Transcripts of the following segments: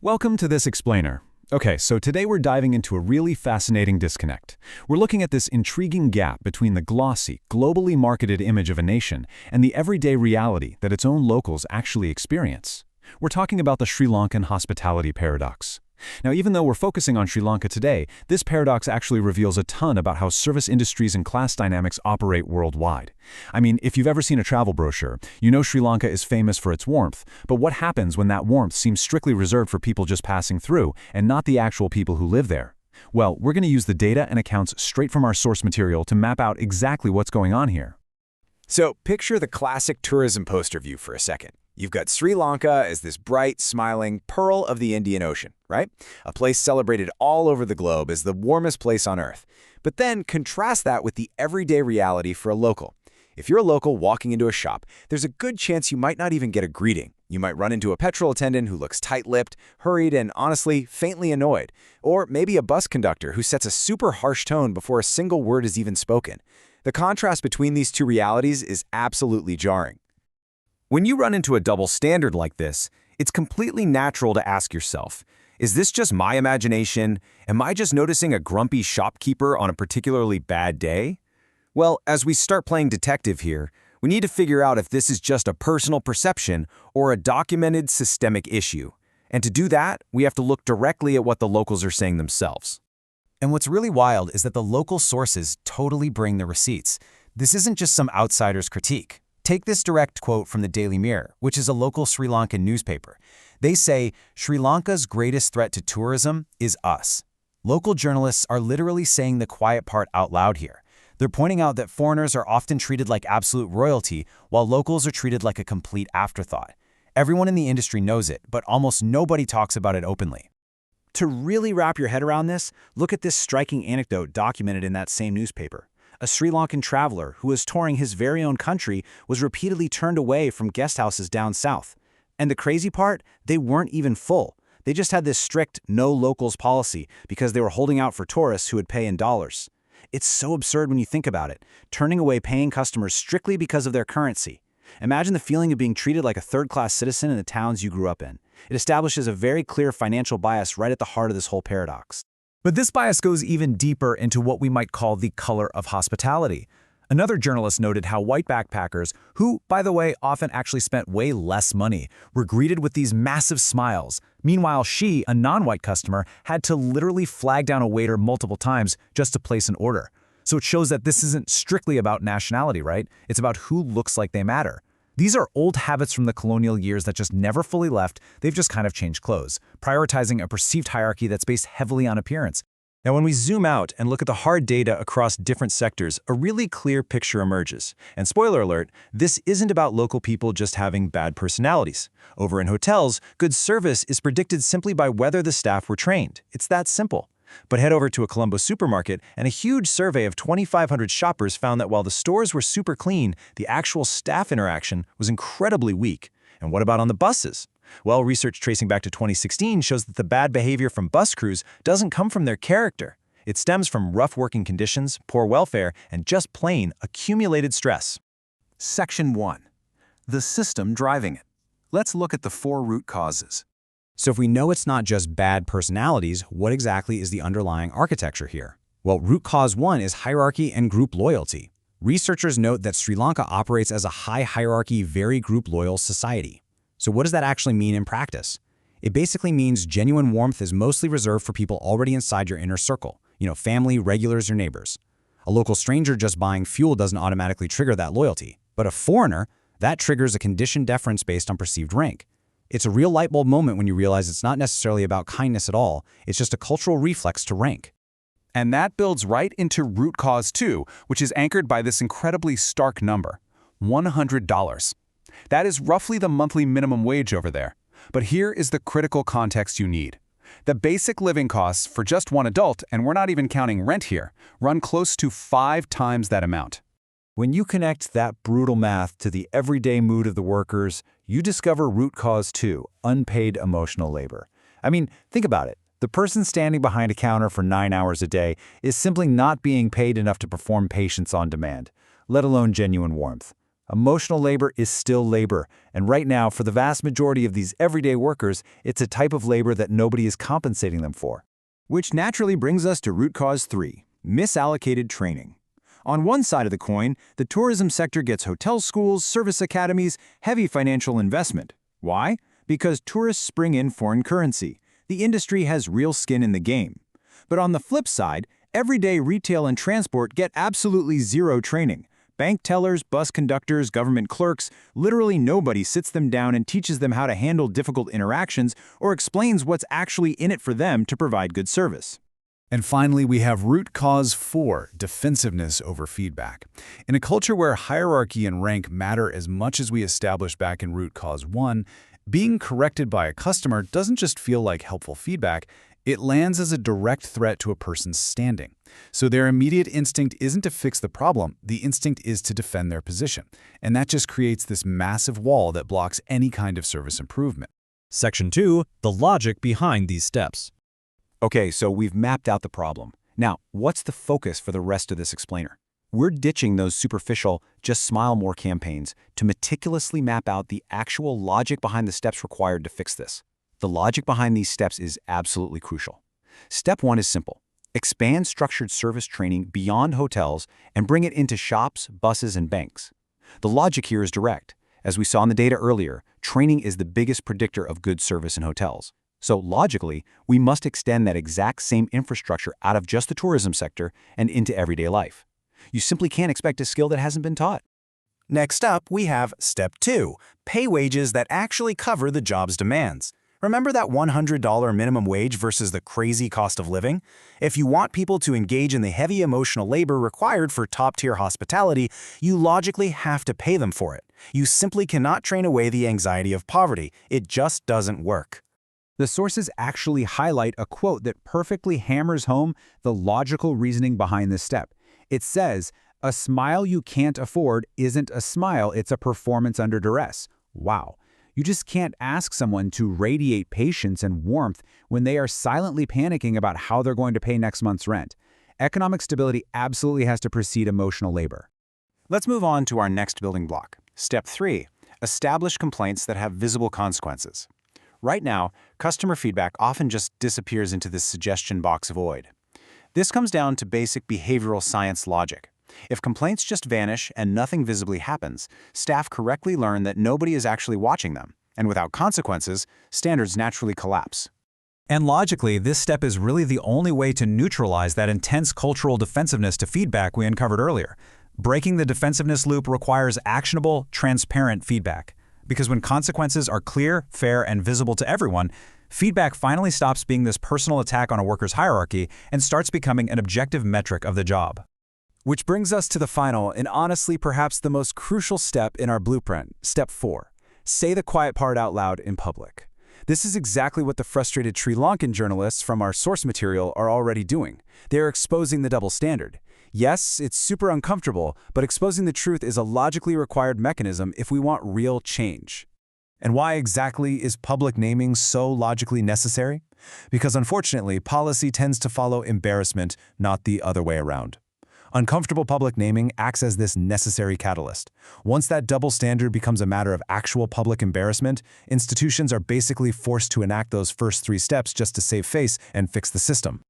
Welcome to this explainer. Okay, so today we're diving into a really fascinating disconnect. We're looking at this intriguing gap between the glossy, globally marketed image of a nation and the everyday reality that its own locals actually experience. We're talking about the Sri Lankan hospitality paradox. Now, even though we're focusing on Sri Lanka today, this paradox actually reveals a ton about how service industries and class dynamics operate worldwide. I mean, if you've ever seen a travel brochure, you know Sri Lanka is famous for its warmth, but what happens when that warmth seems strictly reserved for people just passing through and not the actual people who live there? Well, we're going to use the data and accounts straight from our source material to map out exactly what's going on here. So picture the classic tourism poster view for a second. You've got Sri Lanka as this bright, smiling pearl of the Indian Ocean, right? A place celebrated all over the globe as the warmest place on Earth. But then contrast that with the everyday reality for a local. If you're a local walking into a shop, there's a good chance you might not even get a greeting. You might run into a petrol attendant who looks tight-lipped, hurried, and honestly, faintly annoyed. Or maybe a bus conductor who sets a super harsh tone before a single word is even spoken. The contrast between these two realities is absolutely jarring. When you run into a double standard like this, it's completely natural to ask yourself, is this just my imagination? Am I just noticing a grumpy shopkeeper on a particularly bad day? Well, as we start playing detective here, we need to figure out if this is just a personal perception or a documented systemic issue. And to do that, we have to look directly at what the locals are saying themselves. And what's really wild is that the local sources totally bring the receipts. This isn't just some outsider's critique. Take this direct quote from the Daily Mirror, which is a local Sri Lankan newspaper. They say, "Sri Lanka's greatest threat to tourism is us." Local journalists are literally saying the quiet part out loud here. They're pointing out that foreigners are often treated like absolute royalty, while locals are treated like a complete afterthought. Everyone in the industry knows it, but almost nobody talks about it openly. To really wrap your head around this, look at this striking anecdote documented in that same newspaper. A Sri Lankan traveler who was touring his very own country was repeatedly turned away from guest houses down south. And the crazy part, they weren't even full. They just had this strict no locals policy because they were holding out for tourists who would pay in dollars. It's so absurd when you think about it, turning away paying customers strictly because of their currency. Imagine the feeling of being treated like a third-class citizen in the towns you grew up in. It establishes a very clear financial bias right at the heart of this whole paradox. But this bias goes even deeper into what we might call the color of hospitality. Another journalist noted how white backpackers, who, by the way, often actually spent way less money, were greeted with these massive smiles. Meanwhile, she, a non-white customer, had to literally flag down a waiter multiple times just to place an order. So it shows that this isn't strictly about nationality, right? It's about who looks like they matter. These are old habits from the colonial years that just never fully left. They've just kind of changed clothes, prioritizing a perceived hierarchy that's based heavily on appearance. Now, when we zoom out and look at the hard data across different sectors, a really clear picture emerges. And spoiler alert, this isn't about local people just having bad personalities. Over in hotels, good service is predicted simply by whether the staff were trained. It's that simple. But head over to a Colombo supermarket, and a huge survey of 2,500 shoppers found that while the stores were super clean, the actual staff interaction was incredibly weak. And what about on the buses? Well, research tracing back to 2016 shows that the bad behavior from bus crews doesn't come from their character. It stems from rough working conditions, poor welfare, and just plain accumulated stress. Section 1. The system driving it. Let's look at the 4 root causes. So if we know it's not just bad personalities, what exactly is the underlying architecture here? Well, root cause 1 is hierarchy and group loyalty. Researchers note that Sri Lanka operates as a high hierarchy, very group loyal society. So what does that actually mean in practice? It basically means genuine warmth is mostly reserved for people already inside your inner circle, family, regulars, or neighbors. A local stranger just buying fuel doesn't automatically trigger that loyalty, but a foreigner, that triggers a conditioned deference based on perceived rank. It's a real light bulb moment when you realize it's not necessarily about kindness at all, it's just a cultural reflex to rank. And that builds right into root cause 2, which is anchored by this incredibly stark number, $100. That is roughly the monthly minimum wage over there. But here is the critical context you need. The basic living costs for just one adult, and we're not even counting rent here, run close to 5 times that amount. When you connect that brutal math to the everyday mood of the workers, you discover root cause 2, unpaid emotional labor. I mean, think about it. The person standing behind a counter for 9 hours a day is simply not being paid enough to perform patience on demand, let alone genuine warmth. Emotional labor is still labor, and right now, for the vast majority of these everyday workers, it's a type of labor that nobody is compensating them for. Which naturally brings us to root cause 3, misallocated training. On one side of the coin, the tourism sector gets hotel schools, service academies, heavy financial investment. Why? Because tourists spring in foreign currency. The industry has real skin in the game. But on the flip side, everyday retail and transport get absolutely zero training. Bank tellers, bus conductors, government clerks, literally nobody sits them down and teaches them how to handle difficult interactions or explains what's actually in it for them to provide good service. And finally, we have root cause 4, defensiveness over feedback. In a culture where hierarchy and rank matter as much as we established back in root cause 1, being corrected by a customer doesn't just feel like helpful feedback, it lands as a direct threat to a person's standing. So their immediate instinct isn't to fix the problem, the instinct is to defend their position. And that just creates this massive wall that blocks any kind of service improvement. Section 2, the logic behind these steps. Okay, so we've mapped out the problem. Now, what's the focus for the rest of this explainer? We're ditching those superficial, just smile more campaigns to meticulously map out the actual logic behind the steps required to fix this. The logic behind these steps is absolutely crucial. Step 1 is simple. Expand structured service training beyond hotels and bring it into shops, buses, and banks. The logic here is direct. As we saw in the data earlier, training is the biggest predictor of good service in hotels. So logically, we must extend that exact same infrastructure out of just the tourism sector and into everyday life. You simply can't expect a skill that hasn't been taught. Next up, we have Step 2, pay wages that actually cover the job's demands. Remember that $100 minimum wage versus the crazy cost of living? If you want people to engage in the heavy emotional labor required for top-tier hospitality, you logically have to pay them for it. You simply cannot train away the anxiety of poverty. It just doesn't work. The sources actually highlight a quote that perfectly hammers home the logical reasoning behind this step. It says, "A smile you can't afford isn't a smile, it's a performance under duress." Wow. You just can't ask someone to radiate patience and warmth when they are silently panicking about how they're going to pay next month's rent. Economic stability absolutely has to precede emotional labor. Let's move on to our next building block. Step 3, establish complaints that have visible consequences. Right now, customer feedback often just disappears into this suggestion box void. This comes down to basic behavioral science logic. If complaints just vanish and nothing visibly happens, staff correctly learn that nobody is actually watching them, and without consequences, standards naturally collapse. And logically, this step is really the only way to neutralize that intense cultural defensiveness to feedback we uncovered earlier. Breaking the defensiveness loop requires actionable, transparent feedback. Because when consequences are clear, fair, and visible to everyone, feedback finally stops being this personal attack on a worker's hierarchy and starts becoming an objective metric of the job. Which brings us to the final and honestly perhaps the most crucial step in our blueprint, Step 4. Say the quiet part out loud in public. This is exactly what the frustrated Sri Lankan journalists from our source material are already doing. They are exposing the double standard. Yes, it's super uncomfortable, but exposing the truth is a logically required mechanism if we want real change. And why exactly is public naming so logically necessary? Because unfortunately, policy tends to follow embarrassment, not the other way around. Uncomfortable public naming acts as this necessary catalyst. Once that double standard becomes a matter of actual public embarrassment, institutions are basically forced to enact those first 3 steps just to save face and fix the system.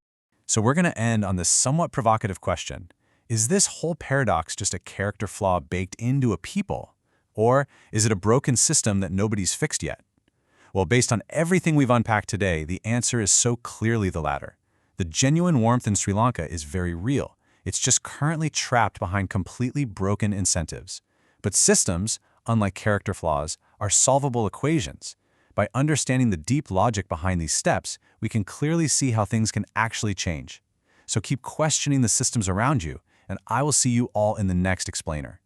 So we're going to end on this somewhat provocative question. Is this whole paradox just a character flaw baked into a people? Or is it a broken system that nobody's fixed yet? Well, based on everything we've unpacked today, the answer is so clearly the latter. The genuine warmth in Sri Lanka is very real. It's just currently trapped behind completely broken incentives. But systems, unlike character flaws, are solvable equations. By understanding the deep logic behind these steps, we can clearly see how things can actually change. So keep questioning the systems around you, and I will see you all in the next explainer.